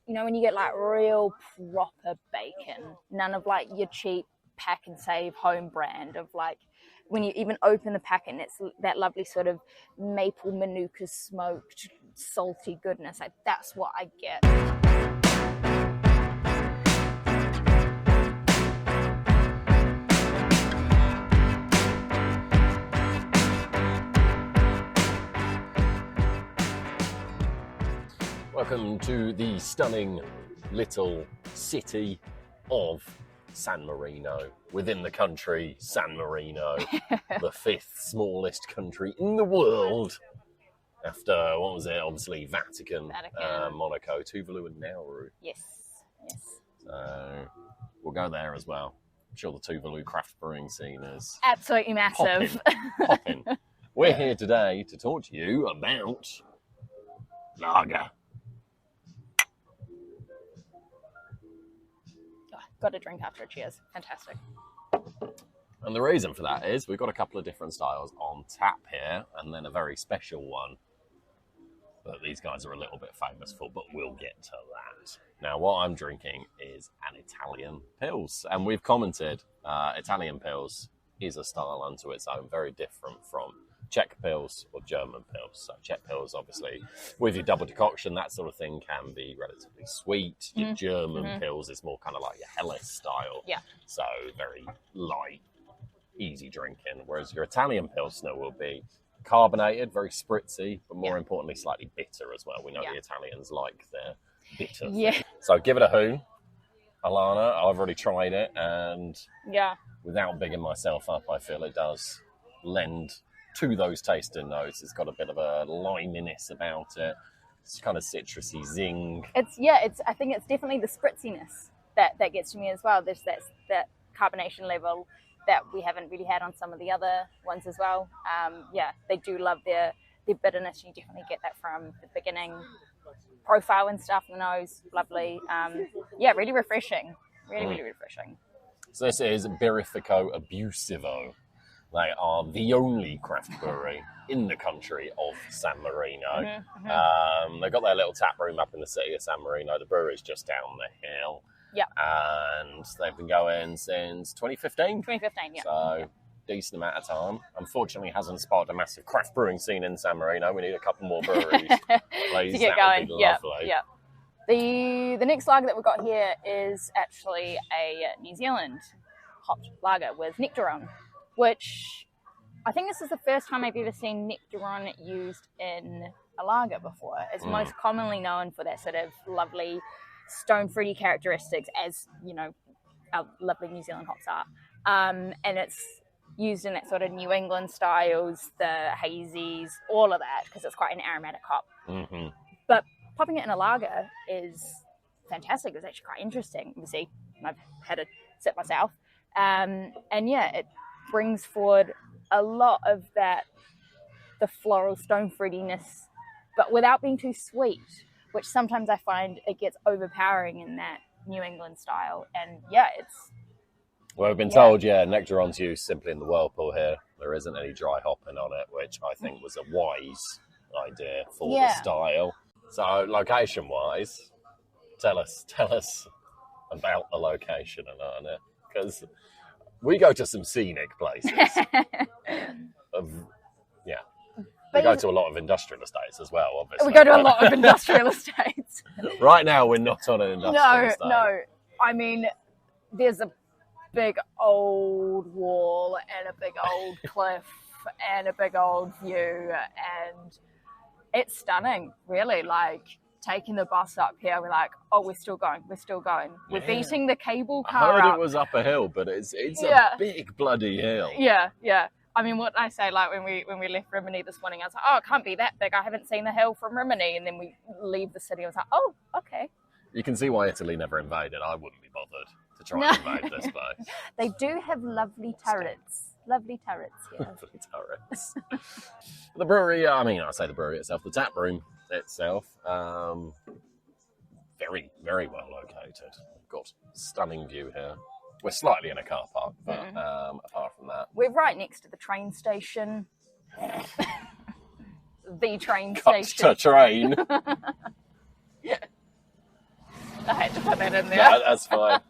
you know, when you get like real proper bacon, none of like your cheap pack and save home brand of like, when you even open the packet, it's that lovely sort of maple manuka smoked salty goodness. Like that's what I get. Welcome to the stunning little city of San Marino. Within the country, San Marino, the 5th smallest country in the world. After, what was it? Obviously Vatican. Monaco, Tuvalu and Nauru. Yes. So we'll go there as well. I'm sure the Tuvalu craft brewing scene is absolutely massive. Popping. We're here today to talk to you about lager. Got a drink after a cheers. Fantastic. And the reason for that is we've got a couple of different styles on tap here, and then a very special one that these guys are a little bit famous for, but we'll get to that. Now, what I'm drinking is an Italian Pils, and we've commented Italian Pils is a style unto its own, very different from Czech Pils or German Pils. So Czech Pils, obviously, with your double decoction, that sort of thing can be relatively sweet. Your German Pils is more kind of like your Helles style. Yeah. So very light, easy drinking. Whereas your Italian Pilsner will be carbonated, very spritzy, but more importantly, slightly bitter as well. We know the Italians like their bitter. Yeah. So give it a hoon, Alana. I've already tried it, and without bigging myself up, I feel it does lend to those tasting notes. It's got a bit of a liminess about it. It's kind of citrusy zing. I think it's definitely the spritziness that gets to me as well. There's that carbonation level that we haven't really had on some of the other ones as well. They do love their bitterness. You definitely get that from the beginning profile and stuff. The nose, lovely. Really refreshing. Really refreshing. So this is Birrificio Abusivo. They are the only craft brewery in the country of San Marino. They've got their little tap room up in the city of San Marino. The brewery's just down the hill. Yeah. And they've been going since 2015. 2015, yeah. So decent amount of time. Unfortunately, hasn't sparked a massive craft brewing scene in San Marino. We need a couple more breweries. Please, to get that going. Would be lovely. Yeah. The next lager that we've got here is actually a New Zealand hopped lager with Nectaron, which I think this is the first time I've ever seen Nectaron used in a lager before. It's most commonly known for that sort of lovely stone fruity characteristics, as you know, our lovely New Zealand hops are. And it's used in that sort of New England styles, the hazies, all of that, because it's quite an aromatic hop. But popping it in a lager is fantastic. It's actually quite interesting. Obviously, I've had a sip myself. It brings forward a lot of the floral stone fruitiness, but without being too sweet, which sometimes I find it gets overpowering in that New England style. And it's... Well, we've been told, Nectaron's used simply in the whirlpool here. There isn't any dry hopping on it, which I think was a wise idea for the style. So, location-wise, tell us about the location, Alana, because we go to some scenic places. We go to a lot of industrial estates as well, obviously. We go to a lot of industrial estates. Right now, we're not on an industrial estate. No. I mean, there's a big old wall and a big old cliff and a big old view, and it's stunning, really. Like, taking the bus up here, we're like, oh, we're still going. We're beating the cable car I heard up. It was up a hill, but it's a big bloody hill. Yeah. I mean, what I say, like when we left Rimini this morning, I was like, oh, it can't be that big. I haven't seen the hill from Rimini. And then we leave the city. I was like, oh, okay. You can see why Italy never invaded. I wouldn't be bothered to try and invade this place. They do have lovely turrets. Lovely turrets, yeah. Lovely turrets. The brewery, I say the brewery itself, the tap room itself, very, very well located. We've got a stunning view here. We're slightly in a car park, but apart from that... We're right next to the train station. The train station. To train. had to put that in there. No, that's fine.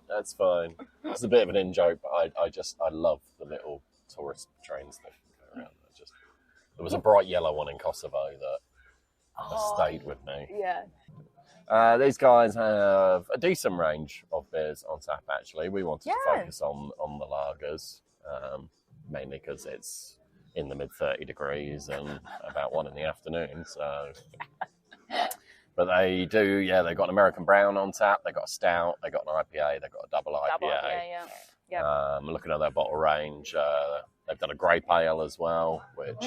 That's fine. It's a bit of an in-joke, but I love the little tourist trains that go around. There was a bright yellow one in Kosovo that has stayed with me. Yeah. These guys have a decent range of beers on tap, actually. We wanted to focus on the lagers, mainly because it's in the mid-30 degrees and about 1 in the afternoon. So, but they do, they've got an American Brown on tap, they've got a Stout, they've got an IPA, they've got a double IPA. Looking at their bottle range, they've done a grape ale as well, which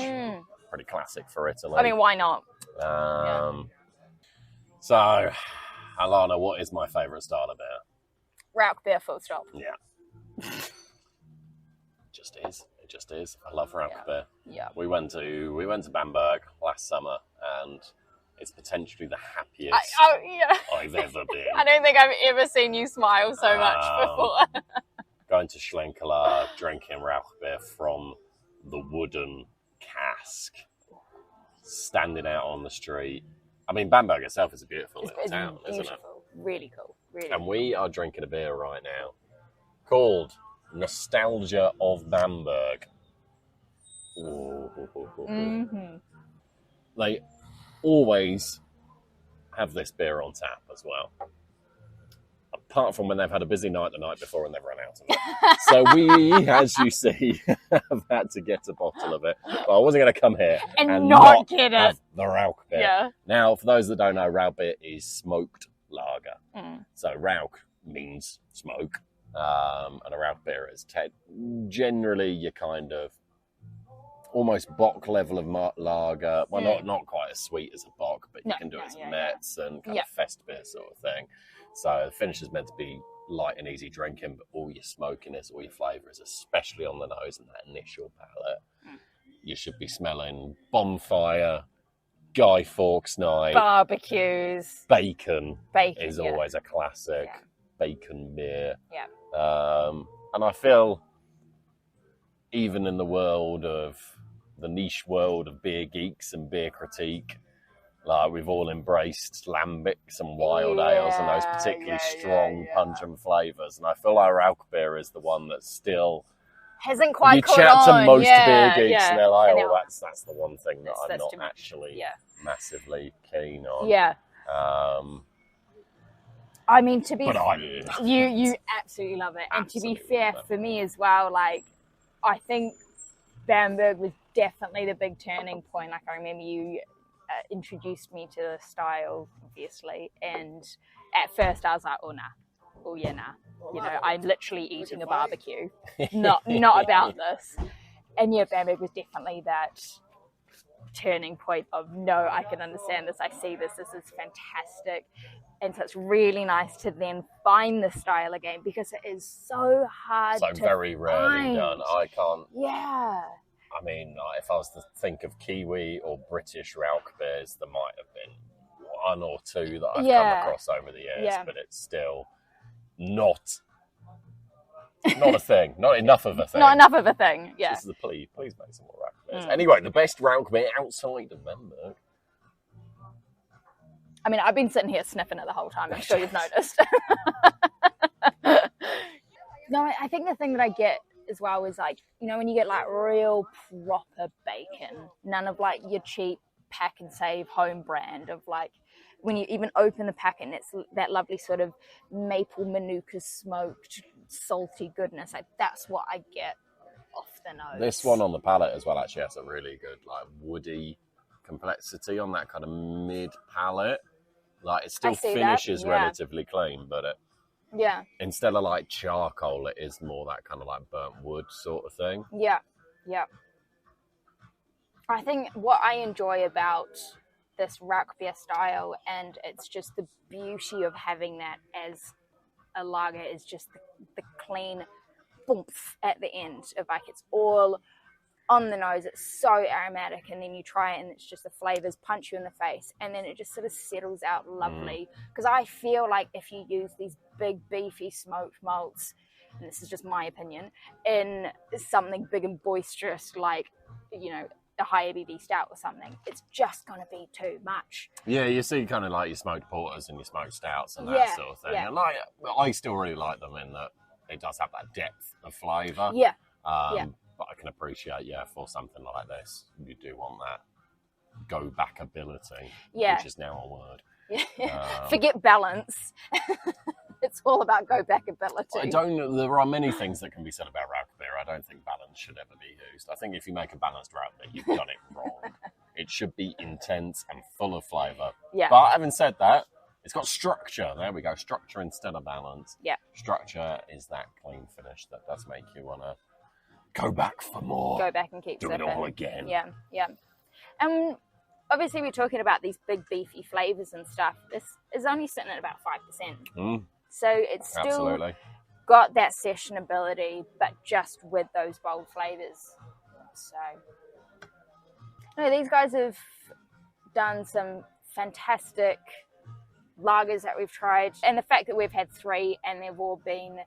pretty classic for Italy. I mean, why not? So, Alana, what is my favourite style of beer? Rauch beer, full stop. Yeah. It just is. I love Rauch beer. Yeah. We went to Bamberg last summer, and it's potentially the happiest I've ever been. I don't think I've ever seen you smile so much before. Going to Schlenkerla, drinking Rauch beer from the wooden cask, standing out on the street. I mean, Bamberg itself is a beautiful little town, isn't it? Really cool. Really. And we are drinking a beer right now called Nostalgia of Bamberg. Mm-hmm. They always have this beer on tap as well. Apart from when they've had a busy night the night before and they've run out of it. So we, as you see, have had to get a bottle of it. But I wasn't going to come here and not get it. have the Rauch beer. Yeah. Now, for those that don't know, Rauch beer is smoked lager. So Rauch means smoke. And a Rauch beer is generally your kind of almost bock level of lager. Well, not quite as sweet as a bock, but you can do it as Metz and kind of fest beer sort of thing. So the finish is meant to be light and easy drinking, but all your smokiness, all your flavours, especially on the nose and that initial palate, you should be smelling bonfire, Guy Fawkes night, barbecues, bacon is always a classic, bacon beer. And I feel even in the niche world of beer geeks and beer critique, like we've all embraced lambics and wild ales and those particularly strong pungent flavours. And I feel like Rauch beer is the one that still hasn't quite caught on. You chat to most beer geeks and they're like, that's the one thing that I'm not actually massively keen on. I mean, to be you absolutely love it. And to be fair, for me as well, like I think Bamberg was definitely the big turning point. Like I remember you introduced me to the style, obviously, and at first I was like, nah. You know, I'm literally eating a barbecue, not about this. And Bamberg was definitely that turning point of no, I can understand this, I see this is fantastic. And so it's really nice to then find the style again because it is so hard to very rarely done. I can't. I mean, if I was to think of Kiwi or British Rauch beers, there might have been one or two that I've come across over the years, but it's still not a thing. Not enough of a thing. Not enough of a thing, This is a plea. Please make some more Rauch beers. Anyway, the best Rauch beer outside of Bamberg. I mean, I've been sitting here sniffing it the whole time. I'm sure you've noticed. No, I think the thing that I get as well is like, you know, when you get like real proper bacon, none of like your cheap pack and save home brand of like, when you even open the packet and it's that lovely sort of maple manuka smoked salty goodness. Like that's what I get off the nose. This one on the palate as well actually has a really good like woody complexity on that kind of mid palate. Like it still finishes relatively clean, but it instead of like charcoal, it is more that kind of like burnt wood sort of thing. Yeah. I think what I enjoy about this Rauch beer style, and it's just the beauty of having that as a lager, is just the clean boomph at the end of like it's all on the nose. It's so aromatic, and then you try it and it's just the flavors punch you in the face, and then it just sort of settles out lovely. Because I feel like if you use these big beefy smoked malts, and this is just my opinion, in something big and boisterous like, you know, a high ABV stout or something, it's just going to be too much. Yeah, you see kind of like your smoked porters and your smoked stouts and that Yeah, sort of thing. yeah. And like, I still really like them in that it does have that depth of flavour. Yeah. But I can appreciate, for something like this, you do want that go back ability, which is now a word. Forget balance. It's all about go back ability. There are many things that can be said about Rauch beer. I don't think balance should ever be used. I think if you make a balanced Rauch beer, you've done it wrong. It should be intense and full of flavour. Yeah. But having said that, it's got structure. There we go. Structure instead of balance. Yeah. Structure is that clean finish that does make you want to go back for more. Go back and keep Do sipping. it all again. Yeah, yeah. And obviously we're talking about these big beefy flavours and stuff. This is only sitting at about 5%. So it's still got that sessionability, but just with those bold flavours. So, no, these guys have done some fantastic lagers that we've tried. And the fact that we've had 3 and they've all been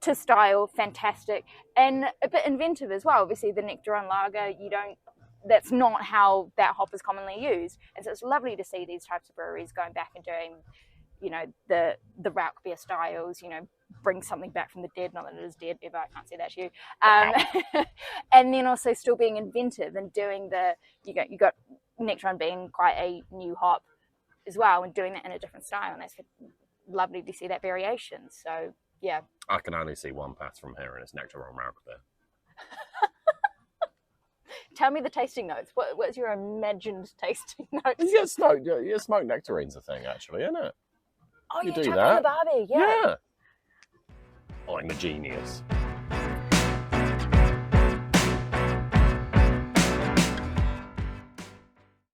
to style, fantastic, and a bit inventive as well. Obviously the Nectaron lager, that's not how that hop is commonly used. And so it's lovely to see these types of breweries going back and doing, the Rauch beer styles, bring something back from the dead, not that it is dead ever, I can't say that to you. And then also still being inventive and doing you got Nectaron being quite a new hop as well, and doing that in a different style, and that's lovely to see that variation. So yeah, I can only see one path from here, and it's Nectaron Rauch beer. Tell me the tasting notes. What's your imagined tasting notes? Yeah, smoked nectarine's a thing, actually, isn't it? Oh, you do that on the barbie, yeah. I'm a genius.